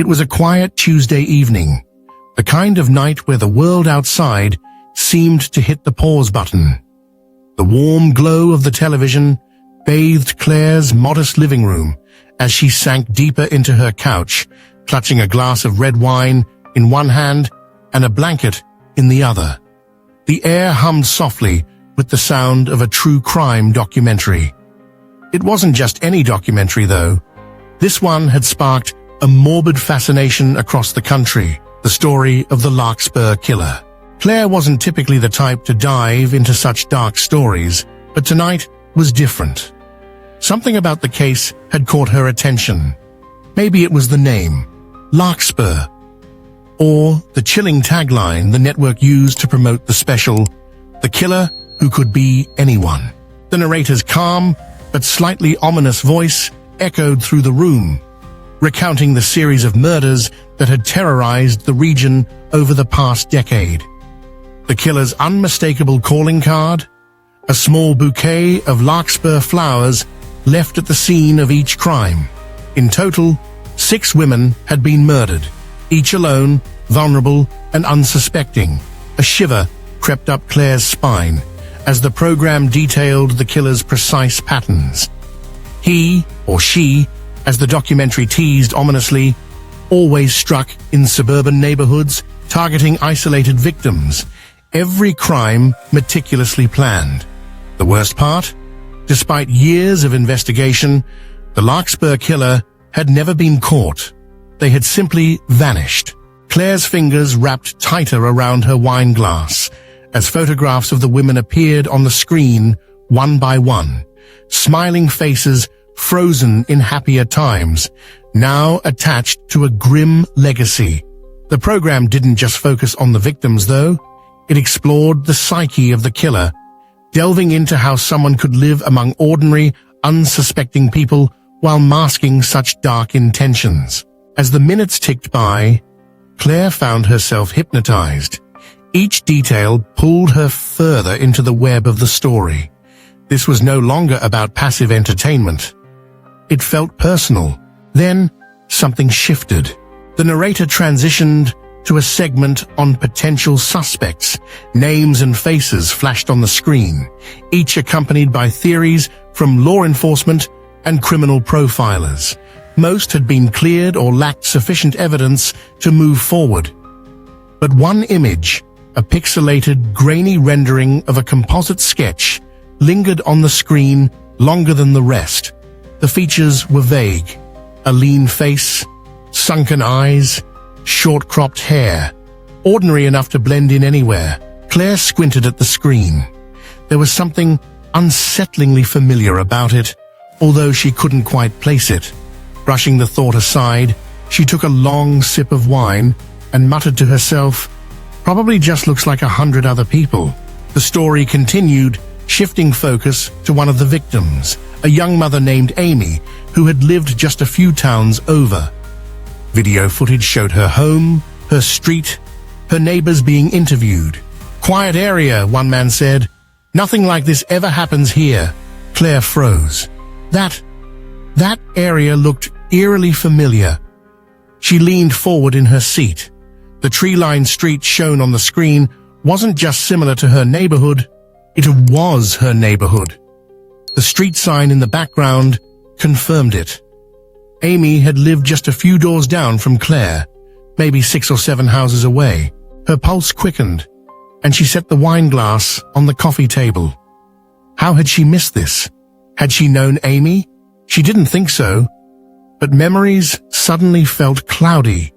It was a quiet Tuesday evening, the kind of night where the world outside seemed to hit the pause button. The warm glow of the television bathed Claire's modest living room as she sank deeper into her couch, clutching a glass of red wine in one hand and a blanket in the other. The air hummed softly with the sound of a true crime documentary. It wasn't just any documentary, though. This one had sparked a morbid fascination across the country, the story of the Larkspur Killer. Claire wasn't typically the type to dive into such dark stories, but tonight was different. Something about the case had caught her attention. Maybe it was the name, Larkspur, or the chilling tagline the network used to promote the special, The Killer Who Could Be Anyone. The narrator's calm but slightly ominous voice echoed through the room, recounting the series of murders that had terrorized the region over the past decade. The killer's unmistakable calling card, a small bouquet of larkspur flowers left at the scene of each crime. In total, 6 women had been murdered, each alone, vulnerable and unsuspecting. A shiver crept up Claire's spine as the program detailed the killer's precise patterns. He, or she, as the documentary teased ominously, always struck in suburban neighborhoods, targeting isolated victims, every crime meticulously planned. The worst part? Despite years of investigation, the Larkspur Killer had never been caught. They had simply vanished. Claire's fingers wrapped tighter around her wine glass as photographs of the women appeared on the screen one by one, smiling faces frozen in happier times, now attached to a grim legacy. The program didn't just focus on the victims, though. It explored the psyche of the killer, delving into how someone could live among ordinary, unsuspecting people while masking such dark intentions. As the minutes ticked by, Claire found herself hypnotized. Each detail pulled her further into the web of the story. This was no longer about passive entertainment. It felt personal. Then, something shifted. The narrator transitioned to a segment on potential suspects. Names and faces flashed on the screen, each accompanied by theories from law enforcement and criminal profilers. Most had been cleared or lacked sufficient evidence to move forward. But one image, a pixelated, grainy rendering of a composite sketch, lingered on the screen longer than the rest. The features were vague. A lean face, sunken eyes, short-cropped hair, ordinary enough to blend in anywhere. Claire squinted at the screen. There was something unsettlingly familiar about it, although she couldn't quite place it. Brushing the thought aside, she took a long sip of wine and muttered to herself, "Probably just looks like 100 other people." The story continued, shifting focus to one of the victims, a young mother named Amy, who had lived just a few towns over. Video footage showed her home, her street, her neighbors being interviewed. "Quiet area," one man said. "Nothing like this ever happens here." Claire froze. That area looked eerily familiar. She leaned forward in her seat. The tree-lined street shown on the screen wasn't just similar to her neighborhood, it was her neighborhood. The street sign in the background confirmed it. Amy had lived just a few doors down from Claire, maybe 6 or 7 houses away. Her pulse quickened, and she set the wine glass on the coffee table. How had she missed this? Had she known Amy? She didn't think so, but memories suddenly felt cloudy,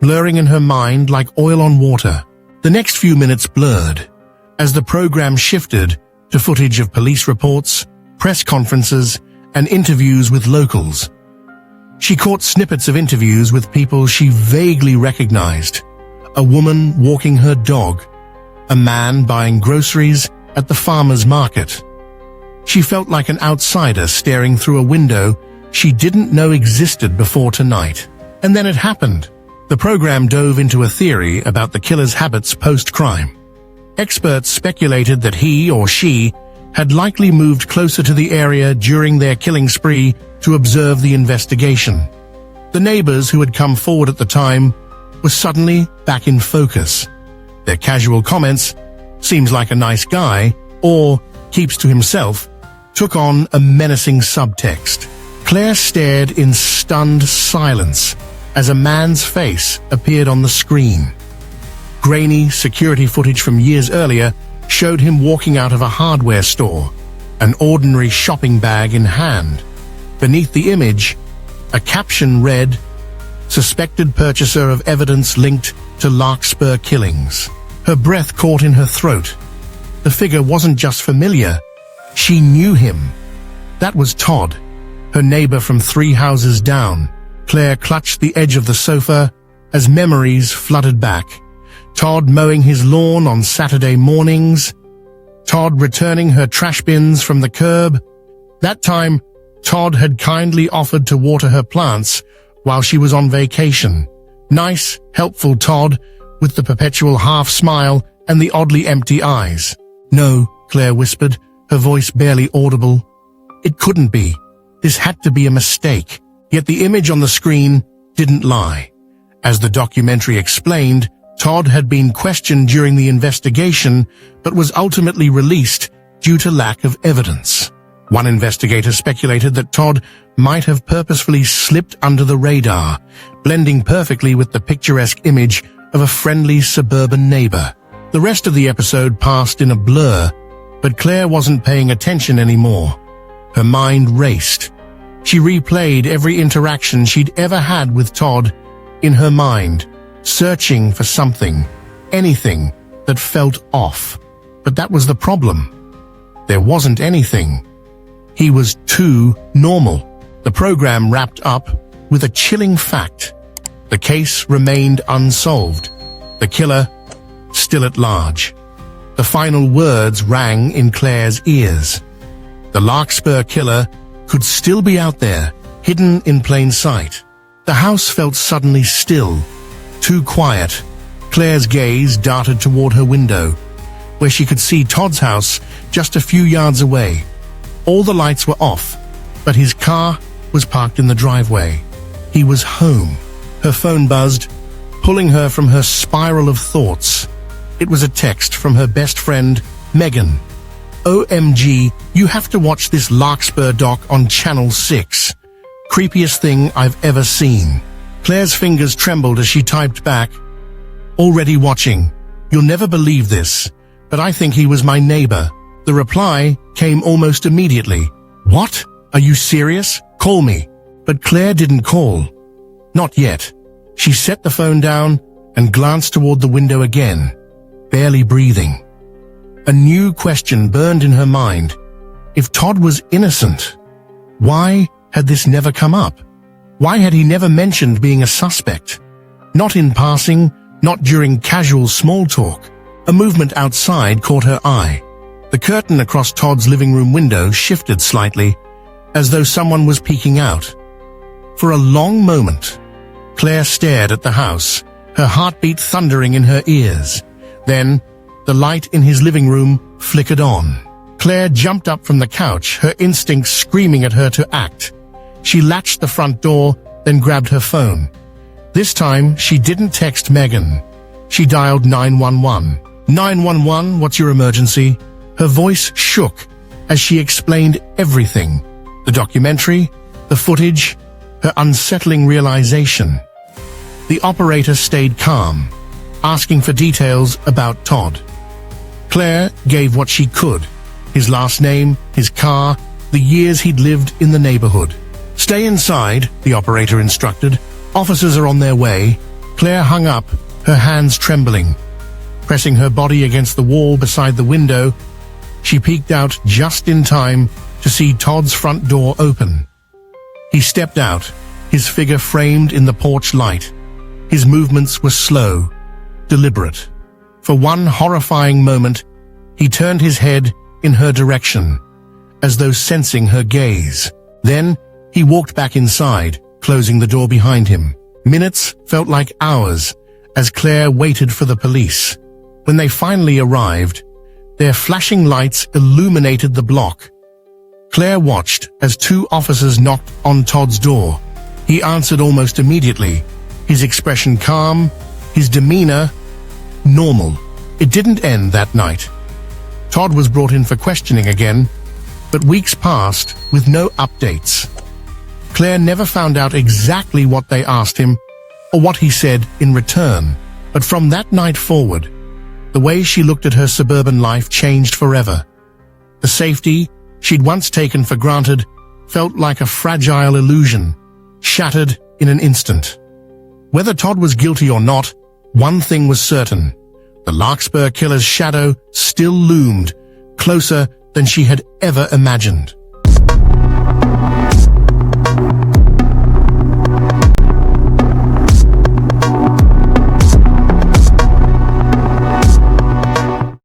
blurring in her mind like oil on water. The next few minutes blurred, as the program shifted to footage of police reports, press conferences, and interviews with locals. She caught snippets of interviews with people she vaguely recognized. A woman walking her dog, a man buying groceries at the farmer's market. She felt like an outsider staring through a window she didn't know existed before tonight. And then it happened. The program dove into a theory about the killer's habits post-crime. Experts speculated that he or she had likely moved closer to the area during their killing spree to observe the investigation. The neighbors who had come forward at the time were suddenly back in focus. Their casual comments, "seems like a nice guy," or "keeps to himself," took on a menacing subtext. Claire stared in stunned silence as a man's face appeared on the screen. Grainy security footage from years earlier showed him walking out of a hardware store, an ordinary shopping bag in hand. Beneath the image, a caption read, "Suspected purchaser of evidence linked to Larkspur killings." Her breath caught in her throat. The figure wasn't just familiar, she knew him. That was Todd, her neighbor from 3 houses down. Claire clutched the edge of the sofa as memories flooded back. Todd mowing his lawn on Saturday mornings. Todd returning her trash bins from the curb. That time, Todd had kindly offered to water her plants while she was on vacation. Nice, helpful Todd, with the perpetual half-smile and the oddly empty eyes. "No," Claire whispered, her voice barely audible. It couldn't be. This had to be a mistake. Yet the image on the screen didn't lie. As the documentary explained, Todd had been questioned during the investigation, but was ultimately released due to lack of evidence. One investigator speculated that Todd might have purposefully slipped under the radar, blending perfectly with the picturesque image of a friendly suburban neighbor. The rest of the episode passed in a blur, but Claire wasn't paying attention anymore. Her mind raced. She replayed every interaction she'd ever had with Todd in her mind, searching for something, anything that felt off. But that was the problem. There wasn't anything. He was too normal. The program wrapped up with a chilling fact. The case remained unsolved. The killer still at large. The final words rang in Claire's ears. The Larkspur Killer could still be out there, hidden in plain sight. The house felt suddenly still, too quiet. Claire's gaze darted toward her window, where she could see Todd's house just a few yards away. All the lights were off, but his car was parked in the driveway. He was home. Her phone buzzed, pulling her from her spiral of thoughts. It was a text from her best friend, Megan. "OMG, you have to watch this Larkspur doc on Channel 6. Creepiest thing I've ever seen." Claire's fingers trembled as she typed back, "Already watching. You'll never believe this, but I think he was my neighbor." The reply came almost immediately. "What? Are you serious? Call me." But Claire didn't call. Not yet. She set the phone down and glanced toward the window again, barely breathing. A new question burned in her mind. If Todd was innocent, why had this never come up? Why had he never mentioned being a suspect? Not in passing, not during casual small talk. A movement outside caught her eye. The curtain across Todd's living room window shifted slightly, as though someone was peeking out. For a long moment, Claire stared at the house, her heartbeat thundering in her ears. Then, the light in his living room flickered on. Claire jumped up from the couch, her instincts screaming at her to act. She latched the front door, then grabbed her phone. This time, she didn't text Megan. She dialed 911. 911, what's your emergency? Her voice shook as she explained everything. The documentary, the footage, her unsettling realization. The operator stayed calm, asking for details about Todd. Claire gave what she could. His last name, his car, the years he'd lived in the neighborhood. "Stay inside," the operator instructed. "Officers are on their way." Claire hung up, her hands trembling. Pressing her body against the wall beside the window, she peeked out just in time to see Todd's front door open. He stepped out, his figure framed in the porch light. His movements were slow, deliberate. For one horrifying moment, he turned his head in her direction, as though sensing her gaze. Then, he walked back inside, closing the door behind him. Minutes felt like hours as Claire waited for the police. When they finally arrived, their flashing lights illuminated the block. Claire watched as 2 officers knocked on Todd's door. He answered almost immediately, his expression calm, his demeanor normal. It didn't end that night. Todd was brought in for questioning again, but weeks passed with no updates. Claire never found out exactly what they asked him or what he said in return, but from that night forward, the way she looked at her suburban life changed forever. The safety she'd once taken for granted felt like a fragile illusion, shattered in an instant. Whether Todd was guilty or not, one thing was certain. The Larkspur Killer's shadow still loomed, closer than she had ever imagined.